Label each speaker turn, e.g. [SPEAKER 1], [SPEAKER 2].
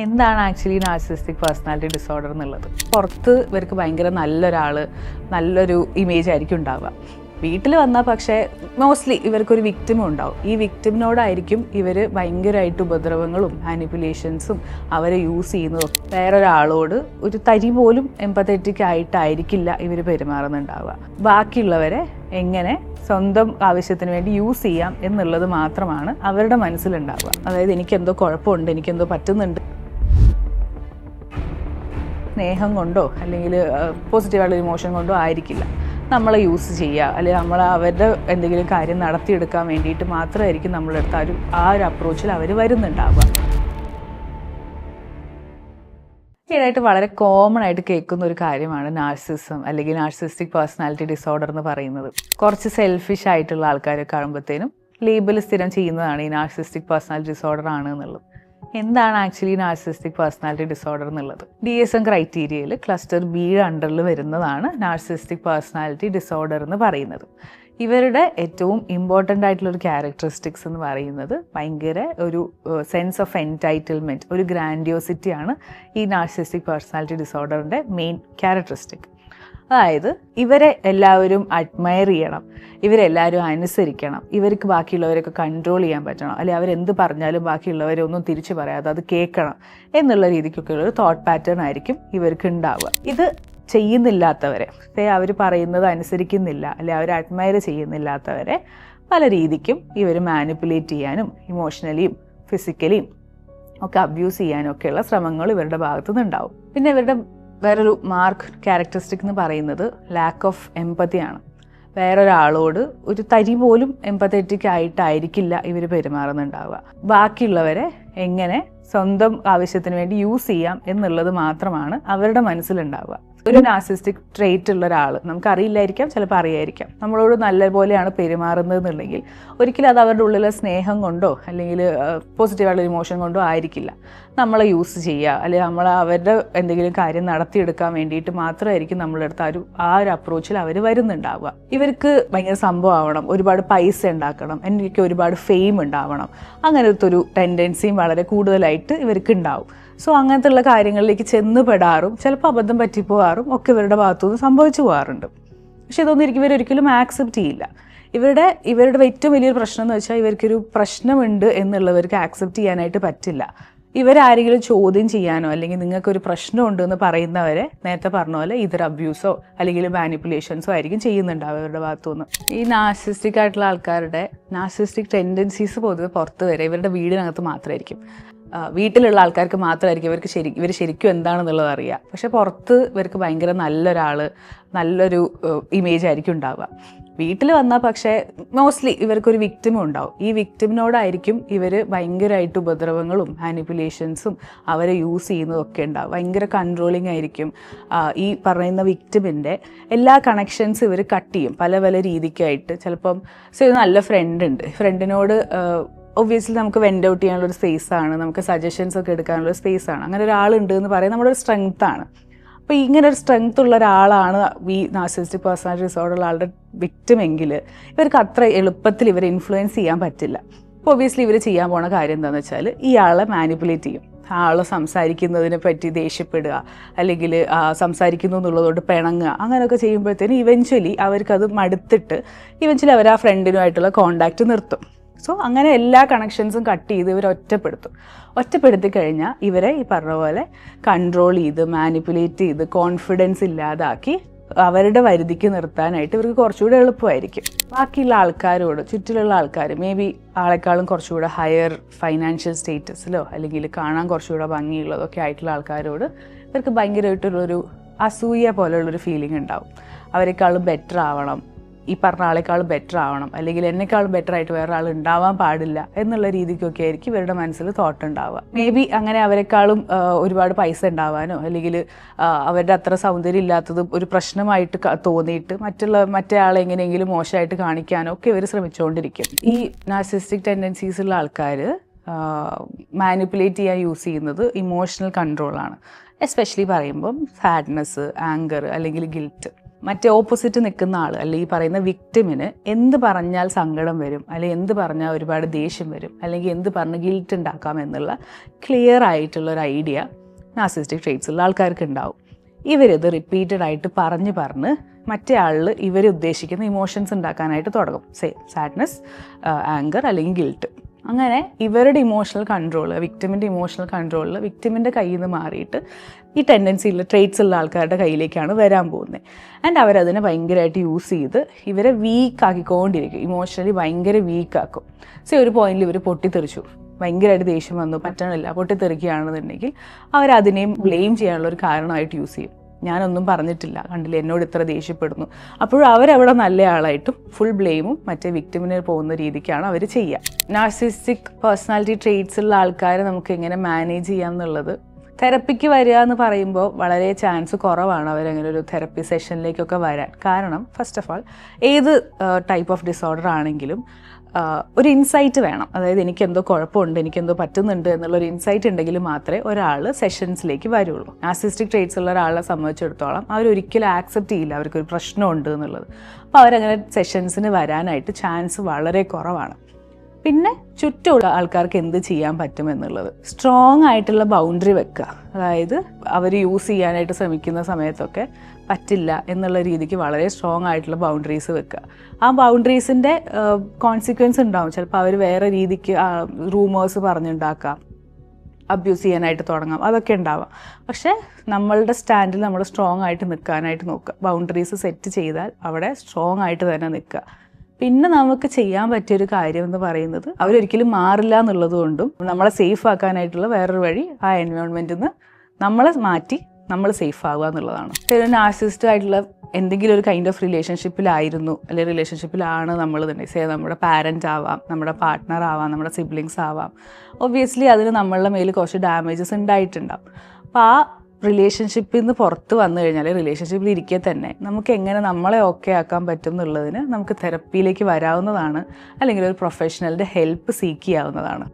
[SPEAKER 1] എന്താണ് actually narcissistic personality disorder എന്നുള്ളത്? പുറത്ത് ഇവർക്ക് ഭയങ്കര നല്ലൊരാൾ, നല്ലൊരു ഇമേജ് ആയിരിക്കും ഉണ്ടാവുക. വീട്ടിൽ വന്നാൽ പക്ഷേ മോസ്റ്റ്ലി ഇവർക്കൊരു വിക്ടിമും ഉണ്ടാവും. ഈ വിക്ടിമിനോടായിരിക്കും ഇവർ ഭയങ്കരമായിട്ട് ഉപദ്രവങ്ങളും മാനിപ്പുലേഷൻസും അവരെ യൂസ് ചെയ്യുന്നതും. വേറൊരാളോട് ഒരു തരി പോലും എംപത്തറ്റിക് ആയിട്ടായിരിക്കില്ല ഇവർ പെരുമാറുന്നുണ്ടാവുക. ബാക്കിയുള്ളവരെ എങ്ങനെ സ്വന്തം ആവശ്യത്തിന് വേണ്ടി യൂസ് ചെയ്യാം എന്നുള്ളത് മാത്രമാണ് അവരുടെ മനസ്സിലുണ്ടാവുക. അതായത് എനിക്കെന്തോ കുഴപ്പമുണ്ട്, എനിക്കെന്തോ പറ്റുന്നുണ്ട്, സ്നേഹം കൊണ്ടോ അല്ലെങ്കിൽ പോസിറ്റീവായിട്ടുള്ള ഇമോഷൻ കൊണ്ടോ ആയിരിക്കില്ല നമ്മളെ യൂസ് ചെയ്യുക, അല്ലെങ്കിൽ നമ്മൾ അവരുടെ എന്തെങ്കിലും കാര്യം നടത്തിയെടുക്കാൻ വേണ്ടിയിട്ട് മാത്രമായിരിക്കും നമ്മളെടുത്ത് ആ ഒരു അപ്രോച്ചിൽ അവർ വരുന്നുണ്ടാവുക. ഈയിടെയായിട്ട് വളരെ കോമൺ ആയിട്ട് കേൾക്കുന്ന ഒരു കാര്യമാണ് നാർസിസം അല്ലെങ്കിൽ നാർസിസ്റ്റിക് പേഴ്സണാലിറ്റി ഡിസോർഡർ എന്ന് പറയുന്നത്. കുറച്ച് സെൽഫിഷ് ആയിട്ടുള്ള ആൾക്കാരെ കാണുമ്പോഴത്തേനും ലേബിൾ സ്ഥിരം ചെയ്യുന്നതാണ് ഈ നാർസിസ്റ്റിക് പേഴ്സണാലിറ്റി ഡിസോർഡർ ആണ് എന്നുള്ളത്. എന്താണ് ആക്ച്വലി നാർസിസ്റ്റിക് പേഴ്സണാലിറ്റി ഡിസോർഡർ എന്നുള്ളത്? DSM ക്രൈറ്റീരിയയിൽ ക്ലസ്റ്റർ B അണ്ടറിൽ വരുന്നതാണ് നാർസിസ്റ്റിക് പേഴ്സണാലിറ്റി ഡിസോർഡർ എന്ന് പറയുന്നത്. ഇവരുടെ ഏറ്റവും ഇമ്പോർട്ടൻ്റ് ആയിട്ടുള്ളൊരു ക്യാരക്ടറിസ്റ്റിക്സ് എന്ന് പറയുന്നത് ഭയങ്കര ഒരു സെൻസ് ഓഫ് എൻറ്റൈറ്റിൽമെൻറ്റ്, ഒരു ഗ്രാൻഡിയോസിറ്റിയാണ് ഈ നാർസിസ്റ്റിക് പേഴ്സണാലിറ്റി ഡിസോർഡറിൻ്റെ മെയിൻ ക്യാരക്ടറിസ്റ്റിക്. അതായത് ഇവരെ എല്ലാവരും അഡ്മയർ ചെയ്യണം, ഇവരെല്ലാവരും അനുസരിക്കണം, ഇവർക്ക് ബാക്കിയുള്ളവരൊക്കെ കൺട്രോൾ ചെയ്യാൻ പറ്റണം, അല്ലെങ്കിൽ അവരെന്ത് പറഞ്ഞാലും ബാക്കിയുള്ളവരൊന്നും തിരിച്ചു പറയാതെ അത് കേൾക്കണം എന്നുള്ള രീതിക്കൊക്കെയുള്ളൊരു തോട്ട് പാറ്റേൺ ആയിരിക്കും ഇവർക്ക് ഉണ്ടാവുക. ഇത് ചെയ്യുന്നില്ലാത്തവരെ, അവർ പറയുന്നത് അനുസരിക്കുന്നില്ല അല്ലെങ്കിൽ അവർ അഡ്മയർ ചെയ്യുന്നില്ലാത്തവരെ പല രീതിക്കും ഇവർ മാനിപ്പുലേറ്റ് ചെയ്യാനും ഇമോഷണലിയും ഫിസിക്കലിയും ഒക്കെ അബ്യൂസ് ചെയ്യാനും ഒക്കെയുള്ള ശ്രമങ്ങൾ ഇവരുടെ ഭാഗത്തു നിന്നുണ്ടാവും. പിന്നെ ഇവരുടെ വേറൊരു മാർക്ക് ക്യാരക്ടറിസ്റ്റിക് എന്ന് പറയുന്നത് ലാക്ക് ഓഫ് എംപതിയാണ്. വേറൊരാളോട് ഒരു തരി പോലും എംപത്തറ്റിക് ആയിട്ടായിരിക്കില്ല ഇവർ പെരുമാറുന്നുണ്ടാവുക. ബാക്കിയുള്ളവരെ എങ്ങനെ സ്വന്തം ആവശ്യത്തിന് വേണ്ടി യൂസ് ചെയ്യാം എന്നുള്ളത് മാത്രമാണ് അവരുടെ മനസ്സിലുണ്ടാവുക. ഒരു നാർസിസ്റ്റിക് ട്രേറ്റ് ഉള്ള ഒരാൾ നമുക്കറിയില്ലായിരിക്കാം, ചിലപ്പോൾ അറിയായിരിക്കാം, നമ്മളോട് നല്ലപോലെയാണ് പെരുമാറുന്നത് എന്നുണ്ടെങ്കിൽ ഒരിക്കലും അത് അവരുടെ ഉള്ളിലെ സ്നേഹം കൊണ്ടോ അല്ലെങ്കിൽ പോസിറ്റീവായിട്ടുള്ള ഇമോഷൻ കൊണ്ടോ ആയിരിക്കില്ല നമ്മളെ യൂസ് ചെയ്യുക, അല്ലെങ്കിൽ നമ്മൾ അവരുടെ എന്തെങ്കിലും കാര്യം നടത്തിയെടുക്കാൻ വേണ്ടിയിട്ട് മാത്രമായിരിക്കും നമ്മളെടുത്ത് ആ ഒരു അപ്രോച്ചിൽ അവർ വരുന്നുണ്ടാവുക. ഇവർക്ക് ഭയങ്കര സംഭവമാവണം, ഒരുപാട് പൈസ ഉണ്ടാക്കണം, എനിക്ക് ഒരുപാട് ഫെയിം ഉണ്ടാവണം, അങ്ങനത്തെ ഒരു ടെൻഡൻസിയും വളരെ കൂടുതലായിട്ട് ഇവർക്ക് ഉണ്ടാവും. സോ അങ്ങനത്തെ ഉള്ള കാര്യങ്ങളിലേക്ക് ചെന്ന് പെടാറും ചിലപ്പോൾ അബദ്ധം പറ്റിപ്പോകാറും ഒക്കെ ഇവരുടെ ഭാഗത്തുനിന്ന് സംഭവിച്ചു പോകാറുണ്ട്. പക്ഷെ ഇതൊന്നും ഇവരൊരിക്കലും ആക്സെപ്റ്റ് ചെയ്യില്ല. ഇവരുടെ ഏറ്റവും വലിയൊരു പ്രശ്നം എന്ന് വെച്ചാൽ ഇവർക്കൊരു പ്രശ്നമുണ്ട് എന്നുള്ളവർക്ക് ആക്സെപ്റ്റ് ചെയ്യാനായിട്ട് പറ്റില്ല. ഇവരാരെങ്കിലും ചോദ്യം ചെയ്യാനോ അല്ലെങ്കിൽ നിങ്ങൾക്കൊരു പ്രശ്നമുണ്ട് എന്ന് പറയുന്നവരെ നേരത്തെ പറഞ്ഞ പോലെ ഇതൊരു അബ്യൂസോ അല്ലെങ്കിൽ മാനിപ്പുലേഷൻസോ ആയിരിക്കും ചെയ്യുന്നുണ്ടാവും ഇവരുടെ ഭാഗത്തുനിന്ന്. ഈ നാർസിസ്റ്റിക് ആയിട്ടുള്ള ആൾക്കാരുടെ നാർസിസ്റ്റിക് ടെൻഡൻസീസ് പൊതുവെ പുറത്ത് വരെ ഇവരുടെ വീടിനകത്ത് മാത്രമായിരിക്കും. വീട്ടിലുള്ള ആൾക്കാർക്ക് മാത്രമായിരിക്കും ഇവർ ശരിക്കും എന്താണെന്നുള്ളത് അറിയുക. പക്ഷെ പുറത്ത് ഇവർക്ക് ഭയങ്കര നല്ലൊരാൾ, നല്ലൊരു ഇമേജ് ആയിരിക്കും ഉണ്ടാവുക. വീട്ടിൽ വന്നാൽ പക്ഷേ മോസ്റ്റ്ലി ഇവർക്കൊരു വിക്ടിമും ഉണ്ടാവും. ഈ വിക്ടിമിനോടായിരിക്കും ഇവർ ഭയങ്കരമായിട്ട് ഉപദ്രവങ്ങളും മാനിപ്പുലേഷൻസും അവരെ യൂസ് ചെയ്യുന്നതൊക്കെ ഉണ്ടാവും. ഭയങ്കര കൺട്രോളിങ് ആയിരിക്കും. ഈ പറയുന്ന വിക്ടിമിൻ്റെ എല്ലാ കണക്ഷൻസ് ഇവർ കട്ട് ചെയ്യും പല പല രീതിക്കായിട്ട്. ചിലപ്പം നല്ല ഫ്രണ്ടിനോട് ഒബ്വിയസ്ലി നമുക്ക് വെൻ്റ് ഔട്ട് ചെയ്യാനുള്ളൊരു സ്പേസാണ്, നമുക്ക് സജഷൻസ് ഒക്കെ എടുക്കാനുള്ളൊരു സ്പേസാണ്. അങ്ങനെ ഒരാളുണ്ട് എന്ന് പറയുന്നത് നമ്മുടെ ഒരു സ്ട്രെങ്ത്താണ്. അപ്പോൾ ഇങ്ങനെ ഒരു സ്ട്രെങ്ത് ഉള്ള ഒരാളാണ് ഈ നാർസിസ്റ്റിക് പേഴ്സണാലിറ്റി ഡിസോർഡർ ഉള്ള ആളുടെ വിക്ടിമെങ്കിൽ ഇവർക്ക് അത്ര എളുപ്പത്തിൽ ഇവരെ ഇൻഫ്ലുവൻസ് ചെയ്യാൻ പറ്റില്ല. അപ്പോൾ ഒബ്വിയസ്ലി ഇവർ ചെയ്യാൻ പോണ കാര്യം എന്താണെന്ന് വെച്ചാൽ ഇയാളെ മാനിപ്പുലേറ്റ് ചെയ്യും. ആൾ സംസാരിക്കുന്നതിനെ പറ്റി ദേഷ്യപ്പെടുക, അല്ലെങ്കിൽ സംസാരിക്കുന്നു എന്നുള്ളതുകൊണ്ട് പിണങ്ങുക, അങ്ങനെയൊക്കെ ചെയ്യുമ്പോഴത്തേനും ഇവഞ്ച്വലി അവർക്കത് മടുത്തിട്ട് ഇവഞ്ച്വലി അവർ ആ ഫ്രണ്ടിനുമായിട്ടുള്ള കോണ്ടാക്റ്റ് നിർത്തും. സോ അങ്ങനെ എല്ലാ കണക്ഷൻസും കട്ട് ചെയ്ത് ഇവർ ഒറ്റപ്പെടുത്തി കഴിഞ്ഞാൽ ഇവരെ ഈ പറഞ്ഞ പോലെ കൺട്രോൾ ചെയ്ത് മാനിപ്പുലേറ്റ് ചെയ്ത് കോൺഫിഡൻസ് ഇല്ലാതാക്കി അവരുടെ വരുതിക്ക് നിർത്താനായിട്ട് ഇവർക്ക് കുറച്ചുകൂടെ എളുപ്പമായിരിക്കും. ബാക്കിയുള്ള ആൾക്കാരോട്, ചുറ്റിലുള്ള ആൾക്കാർ മേ ബി ആളെക്കാളും കുറച്ചുകൂടെ ഹയർ ഫൈനാൻഷ്യൽ സ്റ്റേറ്റസിലോ അല്ലെങ്കിൽ കാണാൻ കുറച്ചുകൂടെ ഭംഗിയുള്ളതൊക്കെ ആയിട്ടുള്ള ആൾക്കാരോട് ഇവർക്ക് ഭയങ്കരമായിട്ടുള്ളൊരു അസൂയ പോലെയുള്ളൊരു ഫീലിംഗ് ഉണ്ടാവും. അവരെക്കാളും ബെറ്റർ ആവണം, ഈ പറഞ്ഞ ആളെക്കാളും ബെറ്റർ ആവണം, അല്ലെങ്കിൽ എന്നെക്കാളും ബെറ്റർ ആയിട്ട് വേറെ ആൾ ഉണ്ടാവാൻ പാടില്ല എന്നുള്ള രീതിക്കൊക്കെ ആയിരിക്കും ഇവരുടെ മനസ്സിൽ തോട്ട് ഉണ്ടാവുക. മേ ബി അങ്ങനെ അവരെക്കാളും ഒരുപാട് പൈസ ഉണ്ടാവാനോ അല്ലെങ്കിൽ അവരുടെ അത്ര സൗന്ദര്യം ഇല്ലാത്തത് ഒരു പ്രശ്നമായിട്ട് തോന്നിയിട്ട് മറ്റേ ആളെ എങ്ങനെയെങ്കിലും മോശമായിട്ട് കാണിക്കാനോ ഒക്കെ ഇവർ ശ്രമിച്ചുകൊണ്ടിരിക്കും. ഈ നാർസിസ്റ്റിക് ടെൻഡൻസീസ് ഉള്ള ആൾക്കാർ മാനിപ്പുലേറ്റ് ചെയ്യാൻ യൂസ് ചെയ്യുന്നത് ഇമോഷണൽ കൺട്രോളാണ്. എസ്പെഷ്യലി പറയുമ്പം സാഡ്നെസ്, ആങ്കർ അല്ലെങ്കിൽ ഗിൽറ്റ്. മറ്റേ ഓപ്പോസിറ്റ് നിൽക്കുന്ന ആൾ അല്ലെങ്കിൽ ഈ പറയുന്ന വിക്ടിമിന് എന്ത് പറഞ്ഞാൽ സങ്കടം വരും, അല്ലെങ്കിൽ എന്ത് പറഞ്ഞാൽ ഒരുപാട് ദേഷ്യം വരും, അല്ലെങ്കിൽ എന്ത് പറഞ്ഞ് ഗിൽറ്റ് ഉണ്ടാക്കാം എന്നുള്ള ക്ലിയർ ആയിട്ടുള്ളൊരു ഐഡിയ നാർസിസിസ്റ്റിക് ട്രെയ്റ്റ്സ് ഉള്ള ആൾക്കാർക്ക് ഉണ്ടാവും. ഇവരിത് റിപ്പീറ്റഡ് ആയിട്ട് പറഞ്ഞ് മറ്റേ ആളിൽ ഇവർ ഉദ്ദേശിക്കുന്ന ഇമോഷൻസ് ഉണ്ടാക്കാനായിട്ട് തുടങ്ങും. സാഡ്നെസ്, ആങ്കർ അല്ലെങ്കിൽ ഗിൽട്ട്. അങ്ങനെ ഇവരുടെ ഇമോഷണൽ കൺട്രോൾ, വിക്ടിമിൻ്റെ ഇമോഷണൽ കൺട്രോളിൽ വിക്ടിമിൻ്റെ കയ്യിൽ നിന്ന് മാറിയിട്ട് ഈ ടെൻഡൻസിയുള്ള ട്രെയ്റ്റ്സ് ഉള്ള ആൾക്കാരുടെ കയ്യിലേക്കാണ് വരാൻ പോകുന്നത്. ആൻഡ് അവരതിനെ ഭയങ്കരമായിട്ട് യൂസ് ചെയ്ത് ഇവരെ വീക്കാക്കിക്കൊണ്ടിരിക്കും, ഇമോഷണലി ഭയങ്കര വീക്കാക്കും. ഒരു പോയിന്റിൽ ഇവർ പൊട്ടിത്തെറിച്ചു, ഭയങ്കരമായിട്ട് ദേഷ്യം വന്നു, പറ്റണില്ല, പൊട്ടിത്തെറിക്കുകയാണെന്നുണ്ടെങ്കിൽ അവരതിനെയും ബ്ലെയിം ചെയ്യാനുള്ള ഒരു കാരണമായിട്ട് യൂസ് ചെയ്യും. ഞാനൊന്നും പറഞ്ഞിട്ടില്ല, കണ്ടില്ല, എന്നോട് ഇത്ര ദേഷ്യപ്പെടുന്നു. അപ്പോഴും അവരവിടെ നല്ല ആളായിട്ടും ഫുൾ ബ്ലെയിമും മറ്റേ വിക്ടിമിന് പോകുന്ന രീതിക്കാണ് അവർ ചെയ്യുക. നാർസിസിസ്റ്റിക് പേഴ്സണാലിറ്റി ട്രെയ്റ്റ്സ് ഉള്ള ആൾക്കാരെ നമുക്ക് എങ്ങനെ മാനേജ് ചെയ്യാം എന്നുള്ളത്, തെറപ്പിക്ക് വരിക എന്ന് പറയുമ്പോൾ വളരെ ചാൻസ് കുറവാണ് അവരങ്ങനെ ഒരു തെറപ്പി സെഷനിലേക്കൊക്കെ വരാൻ. കാരണം ഫസ്റ്റ് ഓഫ് ഓൾ ഏത് ടൈപ്പ് ഓഫ് ഡിസോർഡർ ആണെങ്കിലും ഒരു ഇൻസൈറ്റ് വേണം. അതായത് എനിക്കെന്തോ കുഴപ്പമുണ്ട്, എനിക്കെന്തോ പറ്റുന്നുണ്ട് എന്നുള്ളൊരു ഇൻസൈറ്റ് ഉണ്ടെങ്കിൽ മാത്രമേ ഒരാൾ സെഷൻസിലേക്ക് വരുള്ളൂ. നാർസിസിസ്റ്റിക് ട്രെയ്റ്റ്സ് ഉള്ള ഒരാളെ സംബന്ധിച്ചിടത്തോളം അവരൊരിക്കലും ആക്സെപ്റ്റ് ചെയ്യില്ല അവർക്കൊരു പ്രശ്നമുണ്ട് എന്നുള്ളത്. അപ്പോൾ അവരങ്ങനെ സെഷൻസിന് വരാനായിട്ട് ചാൻസ് വളരെ കുറവാണ്. പിന്നെ ചുറ്റുമുള്ള ആൾക്കാർക്ക് എന്ത് ചെയ്യാൻ പറ്റും എന്നുള്ളത്, സ്ട്രോങ് ആയിട്ടുള്ള ബൗണ്ടറി വെക്കുക. അതായത് അവർ യൂസ് ചെയ്യാനായിട്ട് ശ്രമിക്കുന്ന സമയത്തൊക്കെ പറ്റില്ല എന്നുള്ള രീതിക്ക് വളരെ സ്ട്രോങ് ആയിട്ടുള്ള ബൗണ്ടറീസ് വെക്കുക. ആ ബൗണ്ടറീസിൻ്റെ കോൺസിക്വൻസ് ഉണ്ടാവും. ചിലപ്പോൾ അവർ വേറെ രീതിക്ക് റൂമേഴ്സ് പറഞ്ഞുണ്ടാക്കാം, അബ്യൂസ് ചെയ്യാനായിട്ട് തുടങ്ങാം, അതൊക്കെ ഉണ്ടാവാം. പക്ഷേ നമ്മളുടെ സ്റ്റാൻഡിൽ നമ്മൾ സ്ട്രോങ് ആയിട്ട് നിൽക്കാനായിട്ട് നോക്കുക. ബൗണ്ടറീസ് സെറ്റ് ചെയ്താൽ അവിടെ സ്ട്രോങ് ആയിട്ട് തന്നെ നിൽക്കുക. പിന്നെ നമുക്ക് ചെയ്യാൻ പറ്റിയൊരു കാര്യം എന്ന് പറയുന്നത് അവരൊരിക്കലും മാറില്ല എന്നുള്ളത് കൊണ്ടും നമ്മളെ സേഫ് ആക്കാനായിട്ടുള്ള വേറൊരു വഴി ആ എൻവയോൺമെൻറ്റിൽ നിന്ന് നമ്മളെ മാറ്റി നമ്മൾ സേഫ് ആവുക എന്നുള്ളതാണ്. ഒരു നാർസിസിസ്റ്റ് ആയിട്ടുള്ള എന്തെങ്കിലും ഒരു കൈൻഡ് ഓഫ് റിലേഷൻഷിപ്പിലായിരുന്നു അല്ലെങ്കിൽ റിലേഷൻഷിപ്പിലാണ് നമ്മൾ തന്നെ, നമ്മുടെ പാരൻ്റ് ആവാം, നമ്മുടെ പാർട്ട്ണർ ആവാം, നമ്മുടെ സിബ്ലിങ്സ് ആവാം. ഒബ്വിയസ്ലി അതിന് നമ്മളുടെ മേൽ കുറച്ച് ഡാമേജസ് ഉണ്ടായിട്ടുണ്ടാവും. അപ്പോൾ ആ റിലേഷൻഷിപ്പിൽ നിന്ന് പുറത്ത് വന്നു കഴിഞ്ഞാൽ, റിലേഷൻഷിപ്പിൽ ഇരിക്കെ തന്നെ നമുക്ക് എങ്ങനെ നമ്മളെ ഓക്കെ ആക്കാൻ പറ്റും എന്നുള്ളതിന് നമുക്ക് തെറപ്പിയിലേക്ക് വരാവുന്നതാണ്, അല്ലെങ്കിൽ ഒരു പ്രൊഫഷണലിൻ്റെ ഹെൽപ്പ് സീക്ക് ചെയ്യാവുന്നതാണ്.